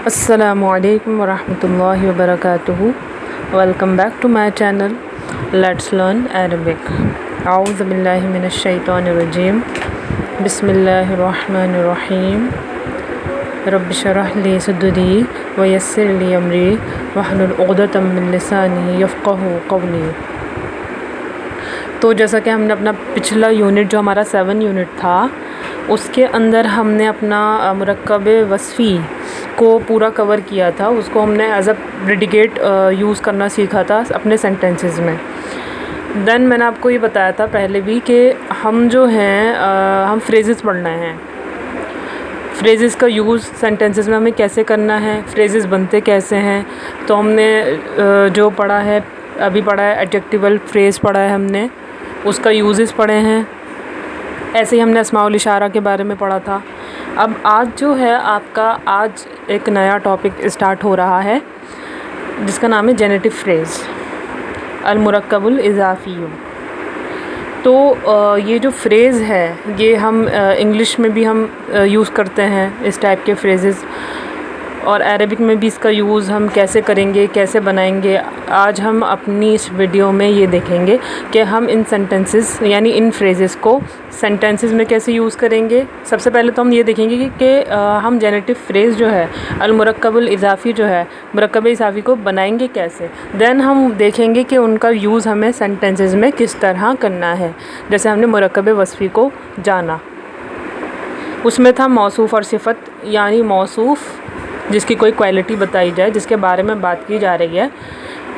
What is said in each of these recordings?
Assalamualaikum warahmatullahi wabarakatuh. Welcome back to my channel. Let's learn Arabic. A'udhu billahi minash shaitanir rajim. Bismillahir rahmanir rahim. Rabbi shrah li sadri wa yassir li amri wahlul 'uqdatam min lisani yafqahu qawli. तो जैसा कि हमने अपना पिछला unit जो हमारा 7 unit था उसके अंदर हमने अपना मुरक्कब वस्फ़ी को पूरा कवर किया था। उसको हमने एज अ प्रेडिकेट यूज़ करना सीखा था अपने सेंटेंसेस में। देन मैंने आपको ये बताया था पहले भी कि हम जो हैं हम फ्रेजेस पढ़ना है। फ्रेजेस का यूज़ सेंटेंसेस में हमें कैसे करना है, फ्रेजेस बनते कैसे हैं। तो हमने जो पढ़ा है अभी पढ़ा है एडजेक्टिवल फ्रेज़ पढ़ा है हमने, उसका यूजेस पढ़े हैं। ऐसे ही हमने अस्माउल इशारा के बारे में पढ़ा था। अब आज जो है आपका आज एक नया टॉपिक स्टार्ट हो रहा है जिसका नाम है जेनेटिव फ्रेज़ अल मुरक्कबुल इज़ाफ़ी। तो ये जो फ्रेज़ है ये हम इंग्लिश में भी हम यूज़ करते हैं इस टाइप के फ्रेजेस, और अरबिक में भी इसका यूज़ हम कैसे करेंगे, कैसे बनाएंगे। आज हम अपनी इस वीडियो में ये देखेंगे कि हम इन सेंटेंसेस यानी इन फ्रेजेस को सेंटेंसेस में कैसे यूज़ करेंगे। सबसे पहले तो हम ये देखेंगे कि हम जेनेटिव फ्रेज़ जो है अल मुरक्कबुल इज़ाफ़ी जो है मुरक्कब इज़ाफ़ी को बनाएंगे कैसे। देन हम देखेंगे कि उनका यूज़ हमें सेंटेंसेस में किस तरह करना है। जैसे हमने मुरक्कब वस्फ़ी को जाना, उसमें था मौसूफ़ और सिफ़त, यानी मौसूफ़ जिसकी कोई क्वालिटी बताई जाए, जिसके बारे में बात की जा रही है,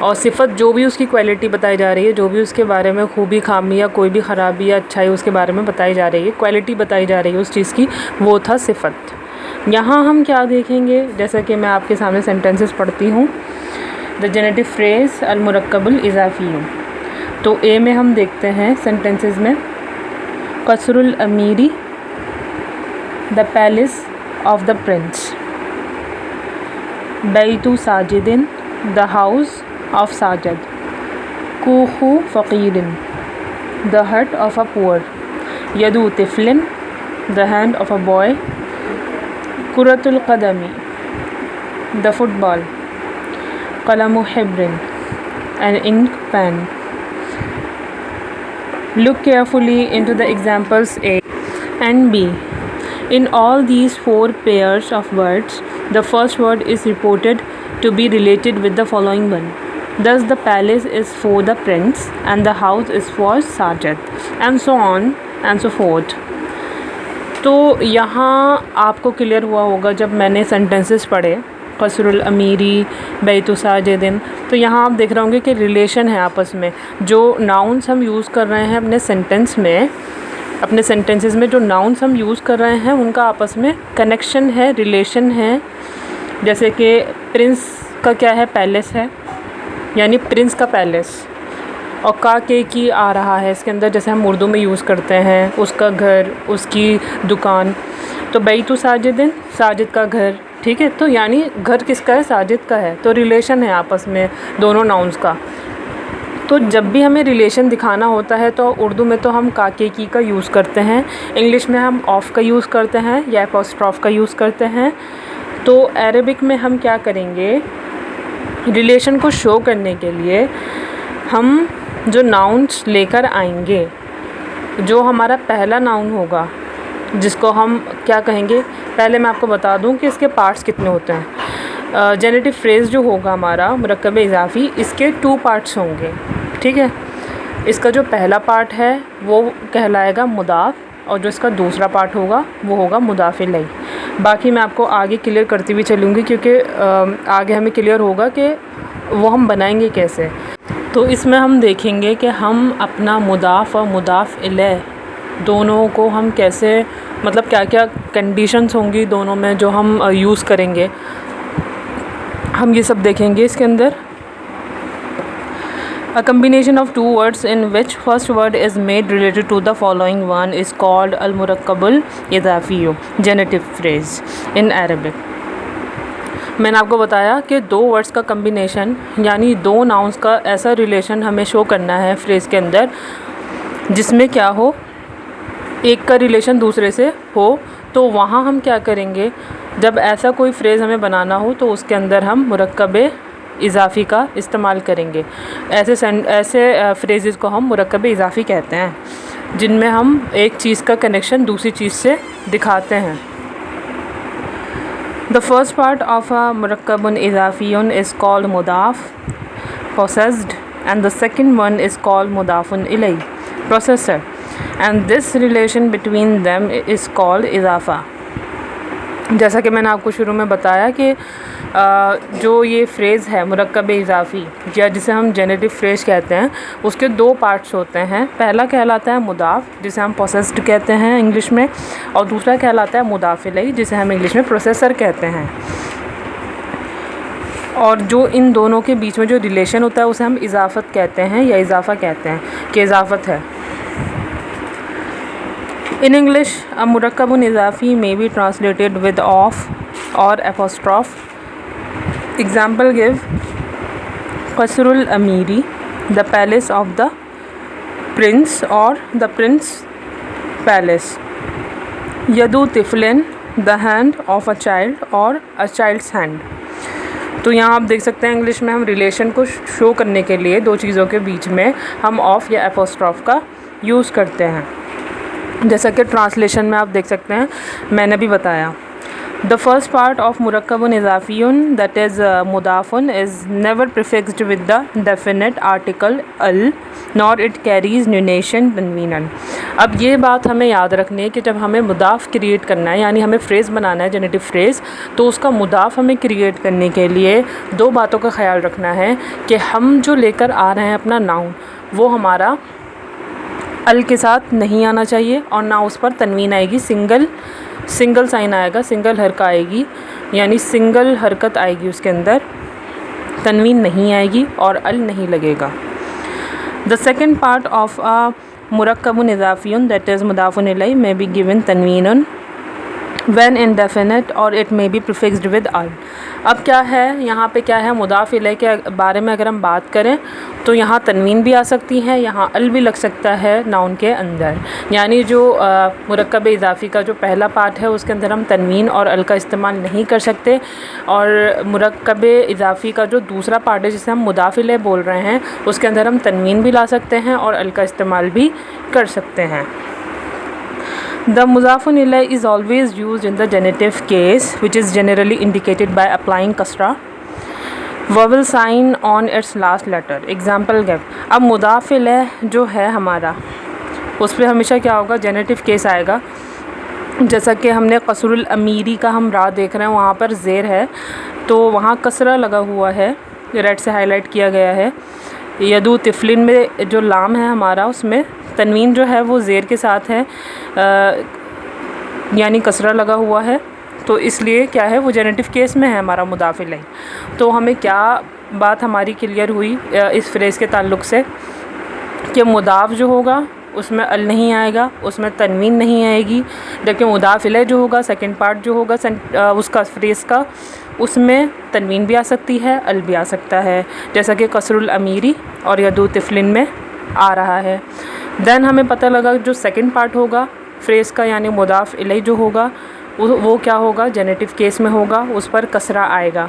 और सिफ़त जो भी उसकी क्वालिटी बताई जा रही है, जो भी उसके बारे में खूबी खामी या कोई भी ख़राबी या अच्छाई उसके बारे में बताई जा रही है, क्वालिटी बताई जा रही है उस चीज़ की, वो था सिफ़त। यहाँ हम क्या देखेंगे, जैसा कि मैं आपके सामने सेंटेंसेस पढ़ती हूँ। द जेनेटिव फ्रेज़ अल मुरक्कबुल इज़ाफ़ी। तो ए में हम देखते हैं सेंटेंसेस में कसरुल अमीरी the palace of the prince, बैतु साजिदिन द हाउस ऑफ साजिद, कूखु फ़कीरिन the hut of a poor, यदु तिफ़लिन the hand of a boy, कुरतुल क़दमी द फुटबॉल, क़लमु हिब्रिन an ink pen. Look carefully into the examples A and B. In all these 4 pairs of words, the first word is reported to be related with the following one. Thus, the palace is for the prince and the house is for Sajid, and so on and so forth. तो यहाँ आपको clear हुआ होगा जब मैंने sentences पढ़े कसरुल अमीरी बैतु साजिदिन, तो यहाँ आप देख रहे होंगे कि रिलेशन है आपस में। जो नाउन्स हम यूज़ कर रहे हैं अपने सेंटेंस में, अपने सेंटेंसेस में जो नाउन्स हम यूज़ कर रहे हैं उनका आपस में कनेक्शन है, रिलेशन है। जैसे कि प्रिंस का क्या है, पैलेस है, यानी प्रिंस का पैलेस, और का के की आ रहा है इसके अंदर, जैसे हम उर्दू में यूज़ करते हैं उसका घर, उसकी दुकान। तो बैतु साजिदिन साजिद का घर, ठीक है। तो यानी घर किसका है, साजिद का है। तो रिलेशन है आपस में दोनों नाउन्स का। तो जब भी हमें रिलेशन दिखाना होता है तो उर्दू में तो हम का के की का यूज़ करते हैं, इंग्लिश में हम ऑफ का यूज़ करते हैं या एपोस्ट्रॉफ का यूज़ करते हैं। तो अरबिक में हम क्या करेंगे, रिलेशन को शो करने के लिए हम जो नाउन्स लेकर आएंगे, जो हमारा पहला नाउन होगा जिसको हम क्या कहेंगे, पहले मैं आपको बता दूं कि इसके पार्ट्स कितने होते हैं। जेनेटिव फ्रेज़ जो होगा हमारा मुरक्कब इज़ाफ़ी, इसके 2 पार्ट्स होंगे, ठीक है। इसका जो पहला पार्ट है वो कहलाएगा मुदाफ़, और जो इसका दूसरा पार्ट होगा वो होगा मुदाफ़ इलैह। बाकी मैं आपको आगे क्लियर करती हुई चलूँगी क्योंकि आगे हमें क्लियर होगा कि वो हम बनाएंगे कैसे। तो इसमें हम देखेंगे कि हम अपना मुदाफ़ और मुदाफ़ इलैह दोनों को हम कैसे, मतलब क्या क्या कंडीशंस होंगी दोनों में जो हम यूज़ करेंगे, हम ये सब देखेंगे इसके अंदर। A combination of 2 words in which first word is made related to the following one is called al murakabul idafiyu genitive phrase in Arabic. मैंने आपको बताया कि 2 वर्ड्स का कम्बिनेशन यानी 2 नाउन्स का ऐसा रिलेशन हमें शो करना है फ्रेज़ के अंदर जिसमें क्या हो, एक का रिलेशन दूसरे से हो। तो वहाँ हम क्या करेंगे, जब ऐसा कोई फ्रेज़ हमें बनाना हो तो उसके अंदर हम मुरक्कब इज़ाफ़ी का इस्तेमाल करेंगे। ऐसे फ्रेज़ेस को हम मुरक्कब इज़ाफ़ी कहते हैं, जिनमें हम एक चीज़ का कनेक्शन दूसरी चीज़ से दिखाते हैं। The first part of a मुरक्कबुन इज़ाफ़ियुन इज़ कॉल्ड मुदाफ़ possessed, and the second one is called मुदाफ़ुन इलैह processor, and this relation between them is called इज़ाफ़ा। जैसा कि मैंने आपको शुरू में बताया कि जो ये फ्रेज़ है मुरक्कब इज़ाफ़ी या जिसे हम जेनेटिव फ्रेज़ कहते हैं, उसके दो पार्ट्स होते हैं। पहला कहलाता है मुदाफ़, जिसे हम पोसेस्ड कहते हैं इंग्लिश में, और दूसरा कहलाता है मुदाफ़ इलैह, जिसे हम इंग्लिश में प्रोसेसर कहते हैं। और जो इन दोनों के बीच में जो रिलेशन होता है उसे हम इज़ाफ़त कहते हैं या इज़ाफ़ा कहते हैं कि इज़ाफ़त है। इन इंग्लिश अ मुरक्कबुन इज़ाफ़ी may be translated with of और एपोस्ट्रॉफ। एग्जाम्पल गिव कसरुल अमीरी the palace of the prince और द प्रिंस पैलेस। यदु तिफलिन the hand of a child और अ चाइल्ड्स हैंड। तो यहाँ आप देख सकते हैं इंग्लिश में हम रिलेशन को शो करने के लिए दो चीज़ों के बीच में हम ऑफ या एपोस्ट्रॉफ का यूज़ करते हैं। जैसा कि ट्रांसलेशन में आप देख सकते हैं, मैंने भी बताया। द फर्स्ट पार्ट ऑफ मुरक्कबुन इज़ाफ़ियुन दैट इज़ मुदाफ़ुन is never prefixed with the definite article अल नॉर इट कैरीज़ न्यूनेशन तनवीनन। अब ये बात हमें याद रखनी है कि जब हमें मुदाफ़ क्रिएट करना है, यानी हमें फ्रेज़ बनाना है जेनेटिव फ्रेज़, तो उसका मुदाफ़ हमें क्रिएट करने के लिए दो बातों का ख्याल रखना है कि हम जो लेकर आ रहे हैं अपना नाउन, वो हमारा अल के साथ नहीं आना चाहिए और ना उस पर तनवीन आएगी, सिंगल साइन आएगा, सिंगल हरकत आएगी, यानी सिंगल हरकत आएगी, उसके अंदर तनवीन नहीं आएगी और अल नहीं लगेगा। The second part of a मुरक्कबुन इज़ाफ़ियुन दैट इज़ मुदाफ़ुन इलैह मे बी गिवन तनवीनुन when indefinite और it may be prefixed with al। अब क्या है यहाँ पे, क्या है, मुदाफ़ इलैह के बारे में अगर हम बात करें तो यहाँ तनवीन भी आ सकती है, यहाँ अल भी लग सकता है नाउन के अंदर। यानी जो मुरक्कब इज़ाफ़ी का जो पहला पार्ट है उसके अंदर हम तनवीन और अल का इस्तेमाल नहीं कर सकते, और मुरक्कब इज़ाफ़ी का जो दूसरा पार्ट है जिसे हम मुदाफ़ इलैह बोल रहे हैं, उसके अंदर हम तनवीन भी ला सकते हैं और अल का इस्तेमाल भी कर सकते हैं। The मुज़ाफ़ुन इलैह is always used in the genitive case, which is generally indicated by applying kasra vowel sign on its last letter. Example give। अब मुज़ाफ़ इलैह जो है हमारा, उस पर हमेशा क्या होगा, जेनेटिव केस आएगा। जैसा कि हमने कसरुल अमीरी का हम रा देख रहे हैं, वहाँ पर ज़ेर है तो वहाँ कसरा लगा हुआ है, रेड से हाईलाइट किया गया है। यदु तिफलिन में जो लाम है हमारा, उसमें तनवीन जो है वो ज़ेर के साथ है, यानी कसरा लगा हुआ है, तो इसलिए क्या है, वो जेनेटिव केस में है हमारा मुदाफ़ इलैह। तो हमें क्या बात हमारी क्लियर हुई इस फ्रेज़ के ताल्लुक़ से कि मुदाफ़ जो होगा उसमें अल नहीं आएगा, उसमें तनवीन नहीं आएगी, जबकि मुदाफ़ इलैह जो होगा, सेकंड पार्ट जो होगा उसका फ्रेज़ का, उसमें तनवीन भी आ सकती है, अल भी आ सकता है, जैसा कि कसरुल अमीरी और यदु तिफलिन में आ रहा है। देन हमें पता लगा जो सेकंड पार्ट होगा फ्रेज़ का, यानी मुदाफ़ इलैह जो होगा वो क्या होगा, जेनेटिव केस में होगा, उस पर कसरा आएगा।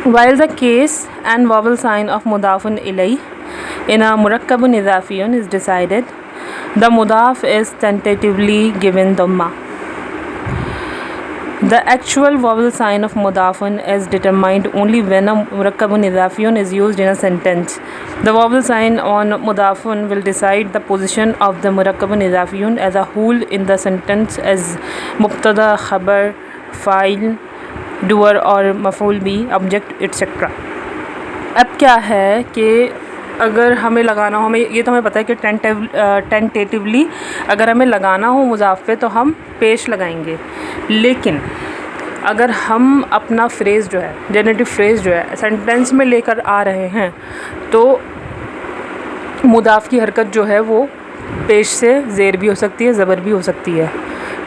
While the case and vowel sign of मुदाफ़ुन इलैह in a मुरक्कबुन इज़ाफ़ियुन is decided, the मुदाफ़ is tentatively given dhamma। The actual vowel sign of मुदाफ़ुन is determined only when a मुरक्कबुन इज़ाफ़ियुन is used in a sentence। The vowel sign on मुदाफ़ुन will decide the position of the मुरक्कबुन इज़ाफ़ियुन as a whole in the sentence as मुब्तदा, ख़बर, file, doer और मफ़ूल B, object etcetera. अब क्या है कि अगर हमें लगाना हो, हमें ये तो हमें पता है कि टेंटेटिवली अगर हमें लगाना हो मुज़ाफ़ पे तो हम पेश लगाएंगे, लेकिन अगर हम अपना फ्रेज़ जो है, जेनेटिव फ्रेज़ जो है, सेंटेंस में लेकर आ रहे हैं तो मुदाफ़ की हरकत जो है वो पेश से ज़ेर भी हो सकती है, ज़बर भी हो सकती है।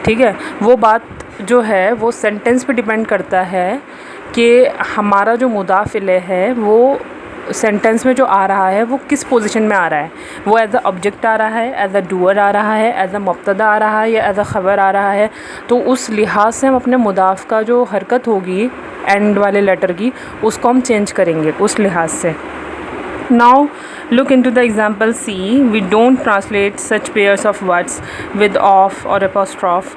ठीक है, वो बात जो है वो सेंटेंस पे डिपेंड करता है कि हमारा जो मुदाफ़ इलैह है वो सेंटेंस में जो आ रहा है वो किस पोजीशन में आ रहा है, वो एज अ ऑब्जेक्ट आ रहा है, एज अ डूअर आ रहा है, एज अ मुब्तदा आ रहा है या एज अ ख़बर आ रहा है। तो उस लिहाज से हम अपने मुदाफ़ का जो हरकत होगी एंड वाले लेटर की, उसको हम चेंज करेंगे उस लिहाज से। Now look into the example C. We don't translate such pairs of words with of or apostrophe,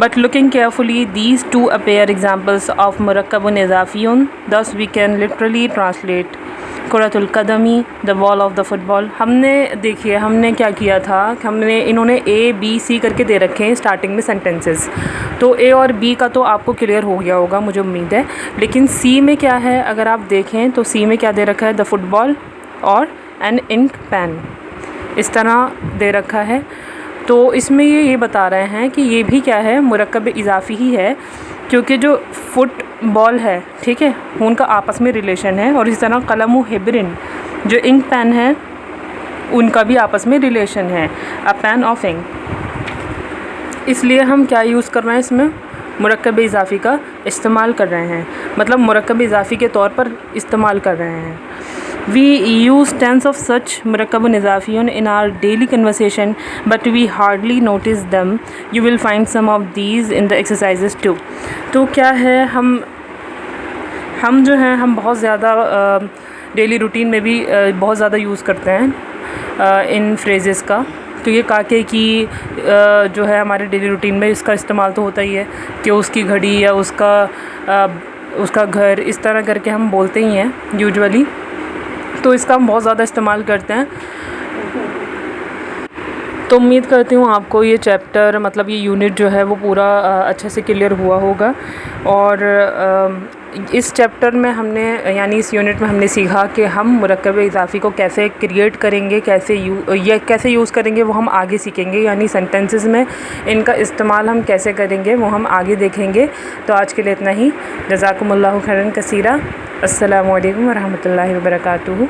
but looking carefully, these two appear examples of murakkabun izafiyun. Thus we can literally translate कुरातुल कदमी, the ball of the football. हमने देखिए हमने क्या किया था, हमने इन्होंने A B C करके दे रखे हैं स्टार्टिंग में सेंटेंसेस, तो A और B का तो आपको क्लियर हो गया होगा मुझे उम्मीद है। लेकिन C में क्या है, अगर आप देखें तो C में क्या दे रखा है, द फुटबॉल और एन इंक पेन, इस तरह दे रखा है। तो इसमें ये बता रहे हैं कि ये भी क्या है, मुरक्कब इजाफ़ी ही है, क्योंकि जो फुटबॉल है, ठीक है, उनका आपस में रिलेशन है, और इसी तरह कलम व हिब्रिन जो इंक पेन है उनका भी आपस में रिलेशन है, अ पेन ऑफ इंक। इसलिए हम क्या यूज़ कर रहे हैं, इसमें मुरक्कब इजाफ़ी का इस्तेमाल कर रहे हैं, मतलब मुरक्कब इजाफ़ी के तौर पर इस्तेमाल कर रहे हैं। We use tens of such murakkabun izafiyun in our daily conversation, but we hardly notice them. You will find some of these in the exercises too. तो क्या है, हम जो हैं हम बहुत ज़्यादा डेली रूटीन में भी बहुत ज़्यादा यूज़ करते हैं इन फ्रेजेस का। तो ये काके की जो है हमारे डेली रूटीन में इसका इस्तेमाल तो होता ही है कि उसकी घड़ी या उसका घर, इस तरह करके हम बोलते ही हैं यूजुअली, तो इसका हम बहुत ज़्यादा इस्तेमाल करते हैं। तो उम्मीद करती हूँ आपको ये चैप्टर, मतलब ये यूनिट जो है वो पूरा अच्छे से क्लियर हुआ होगा। और इस चैप्टर में हमने, यानी इस यूनिट में हमने सीखा कि हम मुरक्कब इजाफ़ी को कैसे क्रिएट करेंगे, कैसे यूज़ करेंगे, वो हम आगे सीखेंगे, यानी सेंटेंसेस में इनका इस्तेमाल हम कैसे करेंगे वो हम आगे देखेंगे। तो आज के लिए इतना ही। जज़ाकुमुल्लाहु खैरन कसीरा। अस्सलामु अलैकुम व रहमतुल्लाहि व बरकातुहू।